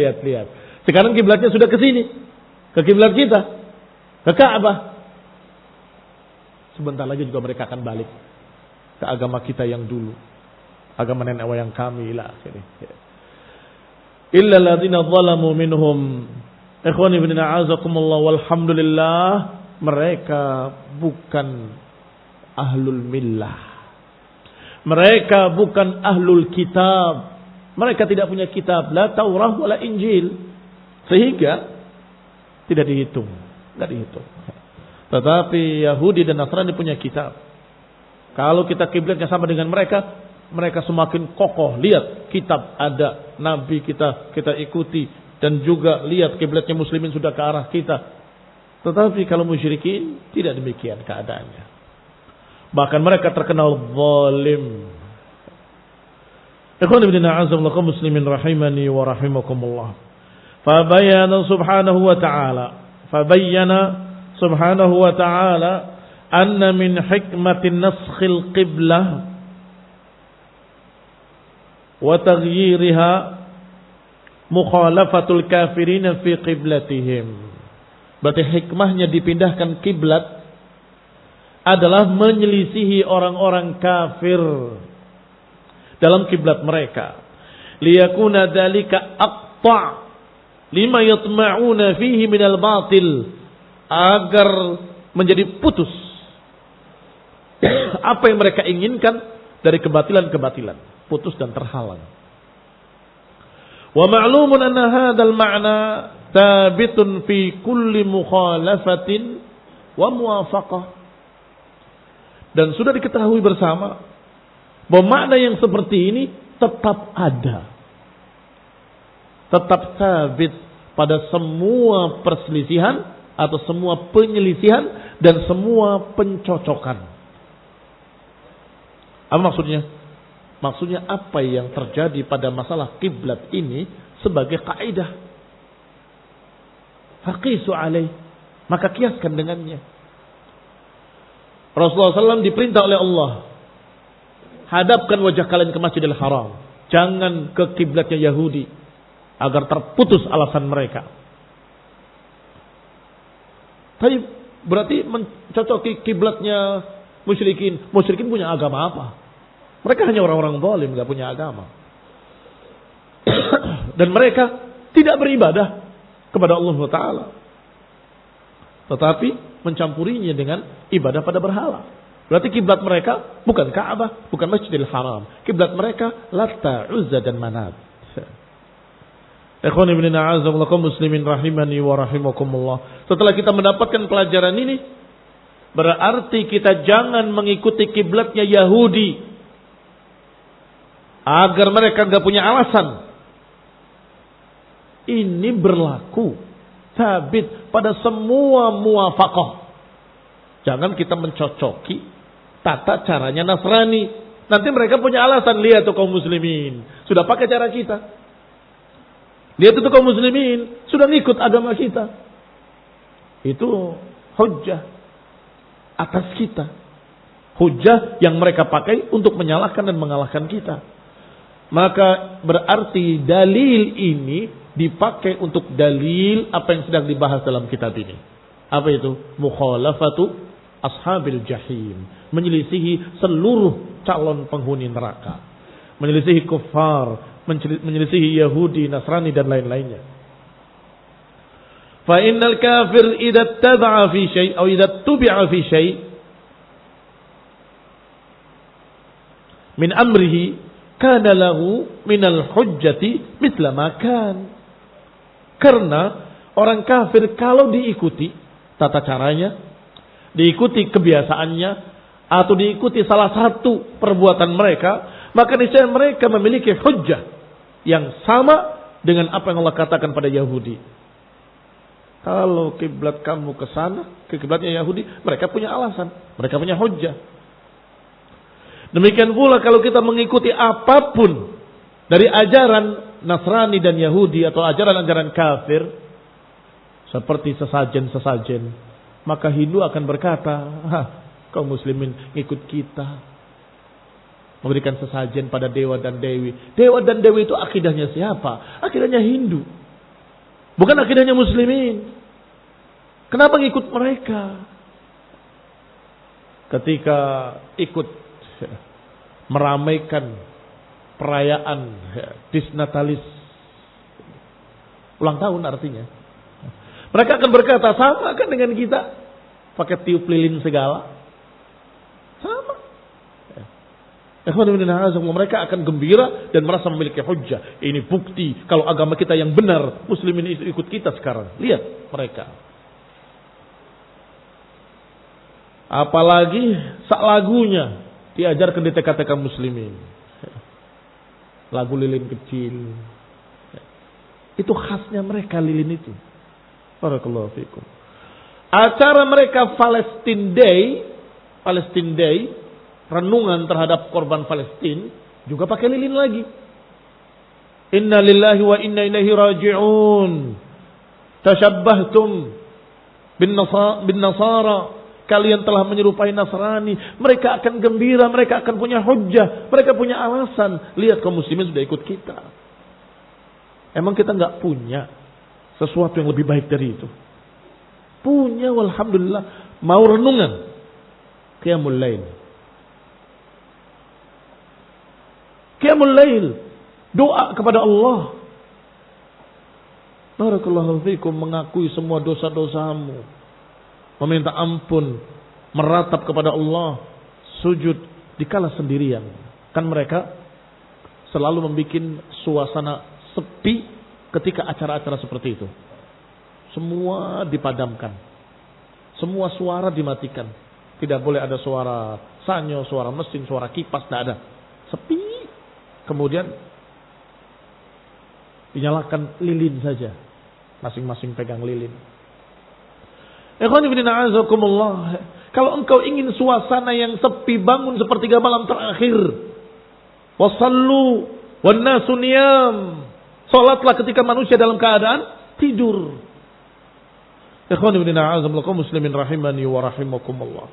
Sekarang kiblatnya sudah ke sini. Ke kiblat kita. Ke Ka'bah. Sebentar lagi juga mereka akan balik ke agama kita yang dulu. Agama nenek moyang kami ila akhirih. Illa alladziina zalamu minhum. Ikhwani ibn a'azakumullah, walhamdulillah, mereka bukan ahlul millah. Mereka bukan ahlul kitab. Mereka tidak punya kitab, la Taurah wala Injil. Sehingga tidak dihitung, enggak dihitung. Tetapi Yahudi dan Nasrani punya kitab. Kalau kita kiblatnya sama dengan mereka, mereka semakin kokoh. Lihat, kitab ada, nabi kita ikuti, dan juga lihat kiblatnya muslimin sudah ke arah kita. Tetapi kalau musyrikin tidak demikian keadaannya. Bahkan mereka terkenal zalim. Ikhwan ibn a'azzallahu muslimin rahimani wa rahimakumullah. Fabayyana subhanahu wa ta'ala anna min hikmatin naskhil qiblah wa taghyiriha mukhalafatul kafirina fi qiblatihim. Berarti hikmahnya dipindahkan kiblat adalah menyelisihi orang-orang kafir dalam kiblat mereka. Liyakuna dzalika aqta' lima yatma'una fihi minal batil, agar menjadi putus apa yang mereka inginkan dari kebatilan-kebatilan, putus dan terhalang. Wa ma'lumun anna hadzal ma'na thabitun fi kulli mukhalafatin wa muwafaqah. Dan sudah diketahui bersama bahwa makna yang seperti ini tetap ada. Tetap sabit pada semua perselisihan atau semua penyelisihan dan semua pencocokan. Apa maksudnya? Maksudnya apa yang terjadi pada masalah kiblat ini sebagai kaidah. Faqisu alaih. Maka kiaskan dengannya. Rasulullah SAW diperintah oleh Allah, hadapkan wajah kalian ke Masjidil Haram, jangan ke kiblatnya Yahudi, agar terputus alasan mereka. Tapi berarti mencocoki kiblatnya musyrikin. Musyrikin punya agama apa? Mereka hanya orang-orang zalim, nggak punya agama. Dan mereka tidak beribadah kepada Allah Taala, tetapi mencampurinya dengan ibadah pada berhala. Berarti kiblat mereka bukan Ka'bah, bukan Masjidil Haram. Kiblat mereka Latta, Uzza dan Manat. Ikhwan ibn a'azzallahu muslimin rahimani wa rahimakumullah. Setelah kita mendapatkan pelajaran ini, berarti kita jangan mengikuti kiblatnya Yahudi agar mereka enggak punya alasan. Ini berlaku sabit pada semua muwafaqah. Jangan kita mencocoki tata caranya Nasrani. Nanti mereka punya alasan, lihat tuh kaum muslimin sudah pakai cara kita. Lihat tuh kaum muslimin sudah ngikut agama kita. Itu hujjah atas kita. Hujjah yang mereka pakai untuk menyalahkan dan mengalahkan kita. Maka berarti dalil ini dipakai untuk dalil apa yang sedang dibahas dalam kitab ini. Apa itu? Mukhalafatu ashabil jahim, menyelisihi seluruh calon penghuni neraka, menyelisihi kufar, menyelisihi Yahudi, Nasrani dan lain-lainnya. Fa innal kafir idza taba'a fi syai' atau idza tubi'a fi syai' min amrihi kana lahu minal hujjati mithla ma kan. Karena orang kafir kalau diikuti tata caranya, diikuti kebiasaannya, atau diikuti salah satu perbuatan mereka, maka niscaya mereka memiliki hujjah yang sama dengan apa yang Allah katakan pada Yahudi. Kalau kiblat kamu ke sana, ke kiblatnya Yahudi, mereka punya alasan, mereka punya hujjah. Demikian pula kalau kita mengikuti apapun dari ajaran Nasrani dan Yahudi atau ajaran-ajaran kafir, seperti sesajen-sesajen, maka Hindu akan berkata, kaum muslimin ngikut kita, memberikan sesajen pada dewa dan dewi. Dewa dan dewi itu akidahnya siapa? Akidahnya Hindu, bukan akidahnya muslimin. Kenapa ngikut mereka? Ketika ikut meramaikan perayaan disnatalis, ulang tahun artinya, mereka akan berkata, sama kan dengan kita, pakai tiup lilin segala, sama. Mereka akan gembira dan merasa memiliki hujjah. Ini bukti kalau agama kita yang benar, muslimin ikut kita sekarang. Lihat mereka. Apalagi sak lagunya diajarkan di TK-TK muslimin. Lagu lilin kecil. Itu khasnya mereka, lilin itu. Barakallahu fikum. Acara mereka Palestine Day, renungan terhadap korban Palestina, juga pakai lilin lagi. Inna lillahi wa inna ilaihi raji'un. Tashabbahtum bin nasara. Kalian telah menyerupai Nasrani. Mereka akan gembira, mereka akan punya hujjah, mereka punya alasan. Lihat kaum muslimin sudah ikut kita. Emang kita enggak punya sesuatu yang lebih baik dari itu? Punya, walhamdulillah. Mau renungan, qiyamul lail. Qiyamul lail, doa kepada Allah. Barakallahu fikum, mengakui semua dosa-dosamu, meminta ampun, meratap kepada Allah, sujud dikala sendirian. Kan mereka selalu membuat suasana sepi ketika acara-acara seperti itu. Semua dipadamkan, semua suara dimatikan. Tidak boleh ada suara sanyo, suara mesin, suara kipas, tidak ada. Sepi. Kemudian dinyalakan lilin saja, masing-masing pegang lilin. Kalau engkau ingin suasana yang sepi, bangun sepertiga malam terakhir. Wasallu wan nasu niyam. Salatlah ketika manusia dalam keadaan tidur. Ikhwan ibn a'azamullakum muslimin rahimani wa rahimakumullah.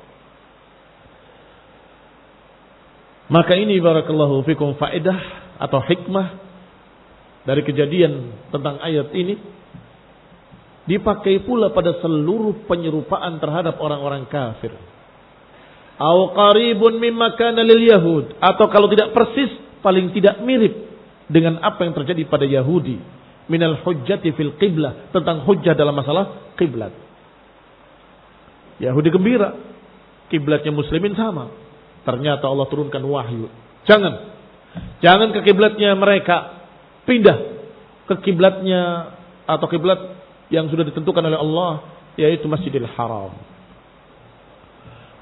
Maka ini barakallahu fikum faedah atau hikmah dari kejadian tentang ayat ini, dipakai pula pada seluruh penyerupaan terhadap orang-orang kafir. Au qaribun mimma kana lil yahud, atau kalau tidak persis, paling tidak mirip dengan apa yang terjadi pada Yahudi, minal hujjati fil qiblah, tentang hujjah dalam masalah kiblat. Yahudi gembira, kiblatnya muslimin sama. Ternyata Allah turunkan wahyu. Jangan ke kiblatnya mereka, pindah ke kiblatnya atau kiblat yang sudah ditentukan oleh Allah, yaitu Masjidil Haram.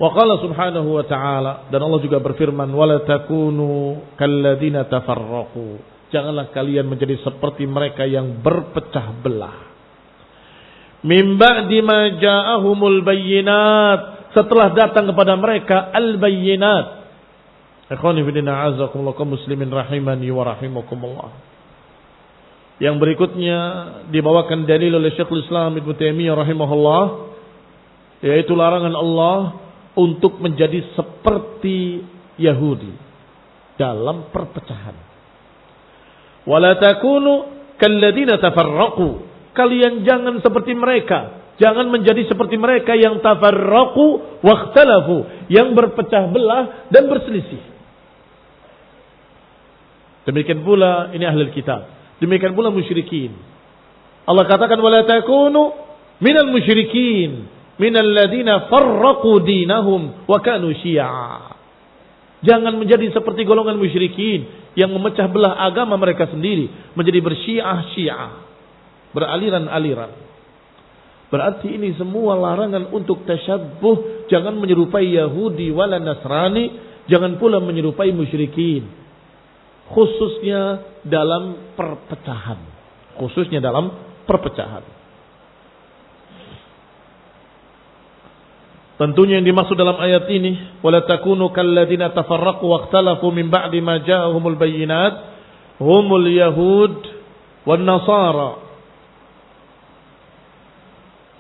Wa qala subhanahu wa ta'ala, dan Allah juga berfirman, wala takunu kalladzina tafarraqu. Janganlah kalian menjadi seperti mereka yang berpecah belah. Min ba'di ma ja'ahumul bayyinat, setelah datang kepada mereka al-bayyinat. Ikhwani fillah, a'azakumullah kaum muslimin rahimani wa rahimakumullah. Yang berikutnya dibawakan dalil oleh Syekhul Islam Ibnu Taimiyah rahimahullah, yaitu larangan Allah untuk menjadi seperti Yahudi dalam perpecahan. Wala takunu kalladzina tafarraqu. Kalian jangan seperti mereka Jangan menjadi seperti mereka yang tafarraqu wakhtalafu, yang berpecah belah dan berselisih. Demikian pula ini ahli kitab. Demikian pula musyrikin. Allah katakan wala takunu minal musyrikin minal ladina farraqu dinahum wa kanu syi'a. Jangan menjadi seperti golongan musyrikin yang memecah belah agama mereka sendiri menjadi bersyiah-syiah, beraliran-aliran. Berarti ini semua larangan untuk tasyabbuh, jangan menyerupai Yahudi wala Nasrani, jangan pula menyerupai musyrikin. Khususnya dalam perpecahan. Khususnya dalam perpecahan. Tentunya yang dimaksud dalam ayat ini, wala takunu kalladzina tafarraqu wakhtalafu min ba'di ma ja'ahumul bayyinat humul yahud wan nasara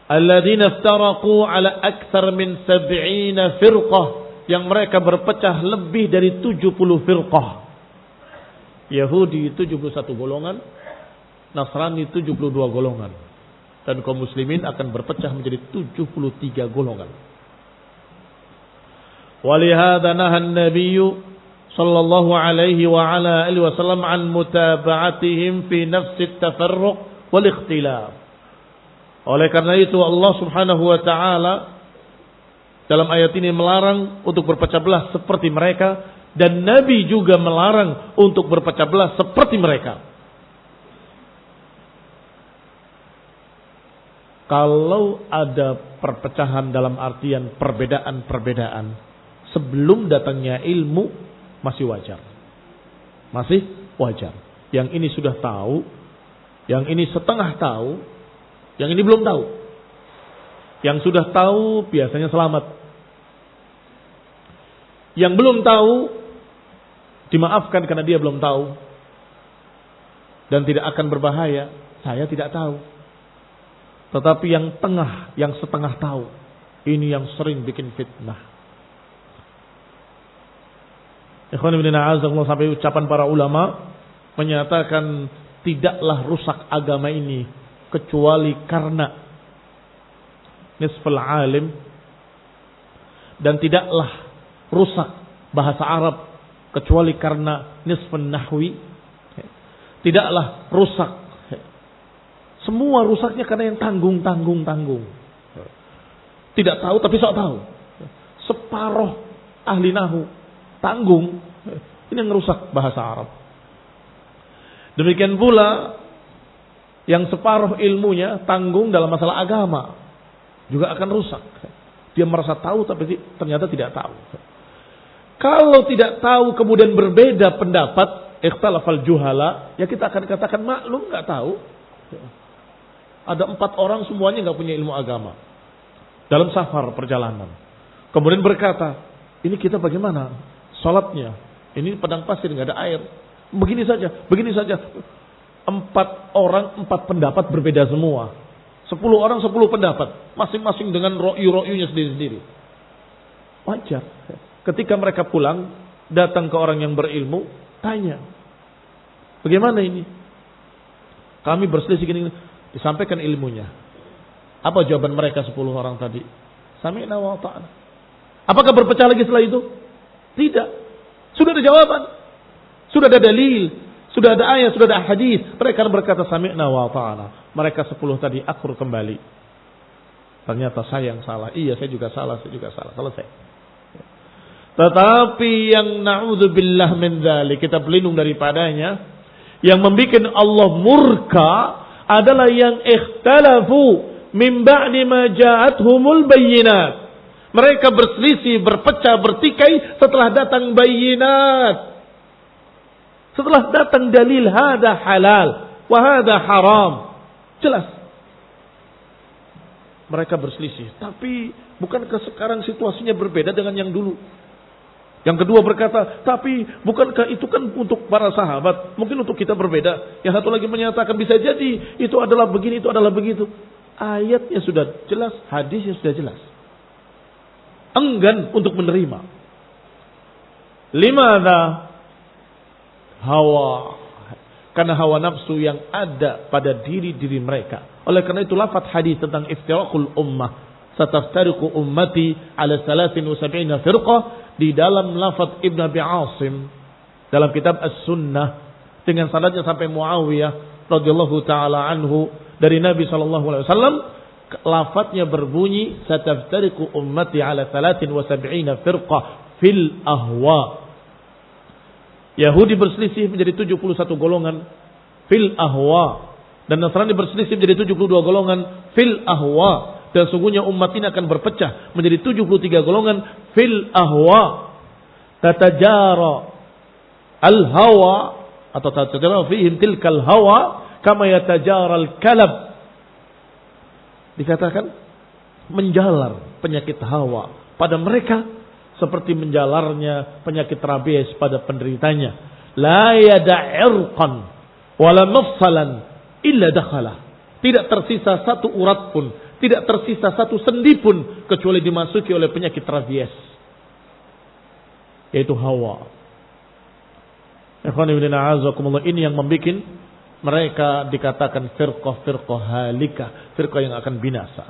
alladzina iftaraqu ala akthar min 70 firqah, yang mereka berpecah lebih dari 70 firqah. Yahudi 71 golongan, Nasrani 72 golongan, dan kaum muslimin akan berpecah menjadi 73 golongan. Walihada nahan Nabiyyu sallallahu alaihi wa ala alihi wasallam an mutaba'atihim fi nafsi at-tafarruq wal ikhtilaf. Oleh karena itu Allah Subhanahu wa taala dalam ayat ini melarang untuk berpecah belah seperti mereka, dan Nabi juga melarang untuk berpecah belah seperti mereka. Kalau ada perpecahan dalam artian perbedaan-perbedaan sebelum datangnya ilmu, masih wajar. Masih wajar. Yang ini sudah tahu, yang ini setengah tahu, yang ini belum tahu. Yang sudah tahu biasanya selamat. Yang belum tahu dimaafkan karena dia belum tahu dan tidak akan berbahaya. Saya tidak tahu. Tetapi yang tengah, yang setengah tahu, ini yang sering bikin fitnah. Ikhwan ibn a'azakumullah, sampai ucapan para ulama menyatakan tidaklah rusak agama ini kecuali karena nisful alim, dan tidaklah rusak bahasa Arab kecuali karena nisfun nahwi. Tidaklah rusak, semua rusaknya karena yang tanggung. Tidak tahu tapi sok tahu. Separuh ahli nahwu tanggung, ini yang merusak bahasa Arab. Demikian pula yang separuh ilmunya tanggung dalam masalah agama juga akan rusak. Dia merasa tahu tapi ternyata tidak tahu. Kalau tidak tahu kemudian berbeda pendapat, ikhtalafal juhala, ya kita akan katakan maklum nggak tahu. Ada 4 orang semuanya nggak punya ilmu agama dalam safar perjalanan. Kemudian berkata, ini kita bagaimana salatnya? Ini padang pasir nggak ada air. Begini saja. 4 orang 4 pendapat berbeda semua. 10 orang 10 pendapat, masing-masing dengan ro'yu-ro'yunya sendiri-sendiri. Wajar. Ketika mereka pulang, datang ke orang yang berilmu, tanya, bagaimana ini? Kami berselisih gini. Disampaikan ilmunya. Apa jawaban mereka 10 orang tadi? Sami'na wa ta'ana. Apakah berpecah lagi setelah itu? Tidak. Sudah ada jawaban. Sudah ada dalil. Sudah ada ayat, sudah ada hadis. Mereka berkata sami'na wa ta'ana. Mereka 10 tadi akur kembali. Ternyata saya yang salah. Iya, saya juga salah. Selesai. Tetapi yang na'udzubillah min dzalik, kita berlindung daripadanya, yang membuat Allah murka adalah yang ikhtalafu min ba'di ma ja'athumul bayyinat. Mereka berselisih, berpecah, bertikai setelah datang bayyinat. Setelah datang dalil hada halal wa hada haram. Jelas. Mereka berselisih, tapi bukankah sekarang situasinya berbeda dengan yang dulu? Yang kedua berkata, tapi bukankah itu kan untuk para sahabat? Mungkin untuk kita berbeda. Yang satu lagi menyatakan bisa jadi itu adalah begini, itu adalah begitu. Ayatnya sudah jelas, hadisnya sudah jelas. Enggan untuk menerima. Limadha? Hawa. Karena hawa nafsu yang ada pada diri-diri mereka. Oleh karena itu lafaz hadis tentang iftiraqul ummah, sataftariqu ummati ala 73 firqah, di dalam lafaz Ibn Abi Asim dalam kitab As-Sunnah dengan sanadnya sampai Muawiyah radhiyallahu taala anhu dari Nabi sallallahu alaihi wasallam, lafaznya berbunyi sataftariqu ummati ala 73 firqah fil ahwa. Yahudi berselisih menjadi 71 golongan fil ahwa, dan Nasrani berselisih menjadi 72 golongan fil ahwa, dan sungguhnya umat ini akan berpecah menjadi 73 golongan fil ahwa. Tatajara al hawa atau tatajara fihim tilkal hawa kama yatajara al kalab. Dikatakan menjalar penyakit hawa pada mereka seperti menjalarnya penyakit rabies pada penderitanya. La yada'irqan wala mafsalan illa dakhalah. Tidak tersisa satu urat pun, tidak tersisa satu sendi pun kecuali dimasuki oleh penyakit rabies, yaitu hawa. Ikhwani fillah, a'azakumullah, ini yang membuat mereka dikatakan firqah halika, firqah yang akan binasa.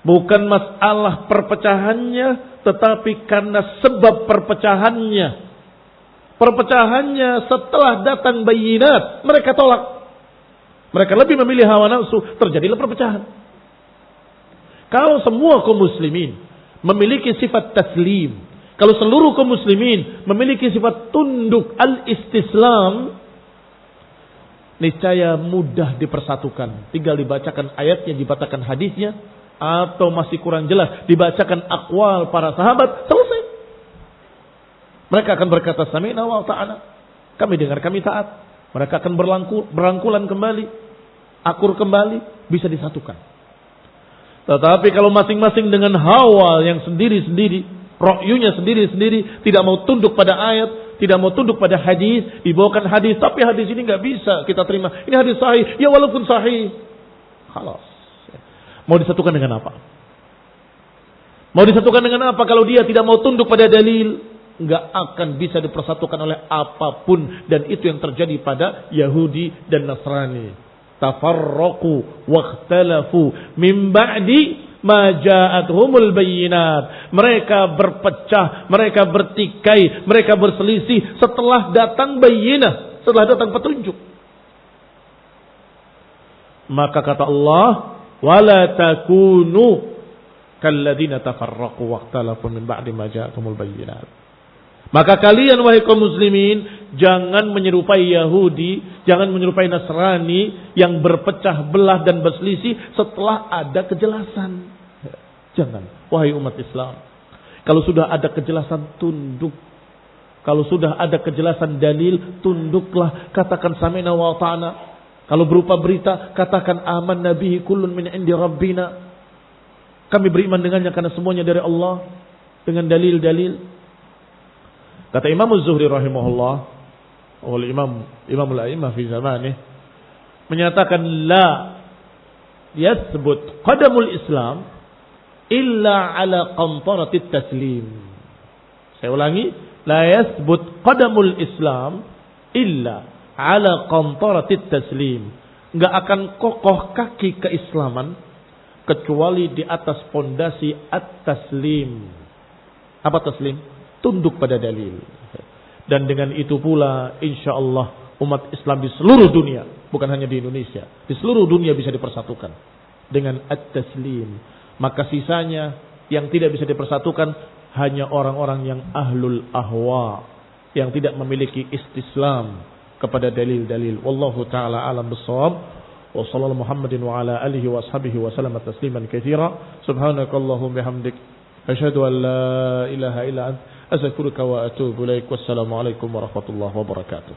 Bukan masalah perpecahannya, tetapi karena sebab perpecahannya. Perpecahannya setelah datang bayinat, mereka tolak. Mereka lebih memilih hawa nafsu, terjadilah perpecahan. Kalau semua kaum muslimin memiliki sifat taslim, kalau seluruh kaum muslimin memiliki sifat tunduk al-istislam, niscaya mudah dipersatukan. Tinggal dibacakan ayatnya, dibacakan hadisnya, atau masih kurang jelas dibacakan aqwal para sahabat, selesai. Mereka akan berkata sami'na wa ta'ana, kami dengar, kami taat. Mereka akan berangkulan kembali, akur kembali, bisa disatukan. Tetapi kalau masing-masing dengan hawa yang sendiri-sendiri, ra'yunya sendiri-sendiri, tidak mau tunduk pada ayat, tidak mau tunduk pada hadis, dibawakan hadis, tapi hadis ini nggak bisa kita terima. Ini hadis sahih, ya walaupun sahih, khalas. Mau disatukan dengan apa? Mau disatukan dengan apa kalau dia tidak mau tunduk pada dalil? Nggak akan bisa dipersatukan oleh apapun. Dan itu yang terjadi pada Yahudi dan Nasrani. Tafarraqu wakhtalafu min ba'di ma ja'atuhumul bayyinat. Mereka berpecah, mereka bertikai, mereka berselisih setelah datang bayyinah, setelah datang petunjuk. Maka kata Allah, wala takunu kalladzina tafarraqu waqtalafu min ba'di ma ja'atumul bayyinat. Maka kalian wahai kaum muslimin, jangan menyerupai Yahudi, jangan menyerupai Nasrani yang berpecah belah dan berselisih setelah ada kejelasan. Jangan, wahai umat Islam. Kalau sudah ada kejelasan, tunduk. Kalau sudah ada kejelasan dalil, tunduklah, katakan sami'na wa ta'ana. Kalau berupa berita, katakan aman nabihi kullun min indi rabbina. Kami beriman dengannya karena semuanya dari Allah. Dengan dalil-dalil. Kata Imam Az-Zuhri rahimahullah, wal imamul a'imah fi zamanih, menyatakan la yathbut qadamul Islam illa ala qantaratit taslim. Saya ulangi, la yathbut qadamul Islam illa ala qantaratit taslim. Enggak akan kokoh kaki keislaman kecuali di atas pondasi at-taslim. Apa taslim? Tunduk pada dalil. Dan dengan itu pula insyaallah umat Islam di seluruh dunia, bukan hanya di Indonesia, di seluruh dunia bisa dipersatukan dengan at-taslim. Maka sisanya yang tidak bisa dipersatukan hanya orang-orang yang ahlul ahwa, yang tidak memiliki istislam kepada dalil-dalil. Wallahu taala alam bissawab. Wa sallallahu Muhammadin wa ala alihi wa ashabihi wa sallama tasliman katsira. Subhanakallahumma bihamdik asyhadu an la ilaha illa anta astaghfiruka wa atubu ilaik. Wassalamu alaikum warahmatullahi wabarakatuh.